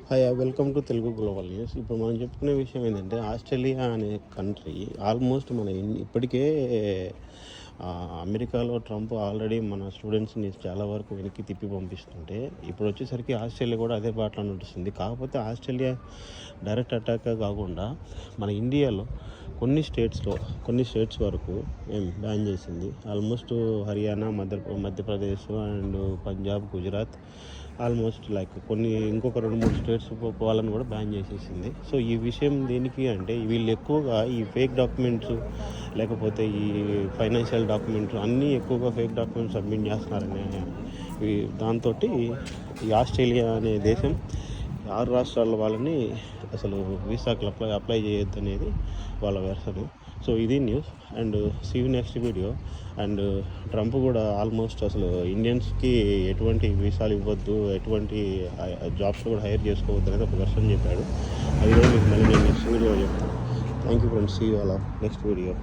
Hi welcome to Telugu global news. ఇప్పుడు మనం చెప్పుకునే విషయం ఏంటంటే ఆస్ట్రేలియా అనే కంట్రీ ఆల్మోస్ట్ ఇప్పటికే అమెరికాలో ట్రంప్ ఆల్రెడీ మన స్టూడెంట్స్ని చాలా వరకు వెనక్కి తిప్పి పంపిస్తుంటే ఇప్పుడు వచ్చేసరికి ఆస్ట్రేలియా కూడా అదే బాటలో నడుస్తుంది. కాకపోతే ఆస్ట్రేలియా డైరెక్ట్ అటాక్ కాకుండా మన ఇండియాలో కొన్ని స్టేట్స్ వరకు బ్యాన్ చేసింది. Almost Haryana, Madhya Pradesh and Punjab, Gujarat almost like ఇంకొక 2-3 స్టేట్స్ వాళ్ళని కూడా బ్యాన్ చేసేసింది. సో ఈ విషయం దేనికి అంటే వీళ్ళు ఎక్కువగా ఈ ఫేక్ డాక్యుమెంట్స్ లేకపోతే ఈ ఫైనాన్షియల్ డాక్యుమెంట్స్ అన్నీ ఎక్కువగా ఫేక్ డాక్యుమెంట్స్ సబ్మిట్ చేస్తున్నారనే దాంతో ఈ ఆస్ట్రేలియా అనే దేశం 6 రాష్ట్రాల వాళ్ళని అసలు వీసాకి అప్లై చేయొద్దు అనేది వాళ్ళ వెర్షన్. సో ఇది news and see you next video. And Trump కూడా ఆల్మోస్ట్ అసలు ఇండియన్స్కి ఎటువంటి వీసాలు ఇవ్వద్దు, ఎటువంటి జాబ్స్ కూడా హైర్ చేసుకోవద్దు అనేది ఒక వెర్షన్ చెప్పాడు. అది కూడా మీకు మళ్ళీ నేను నెక్స్ట్ వీడియో చెప్తాను. Thank you friends, see you all next video.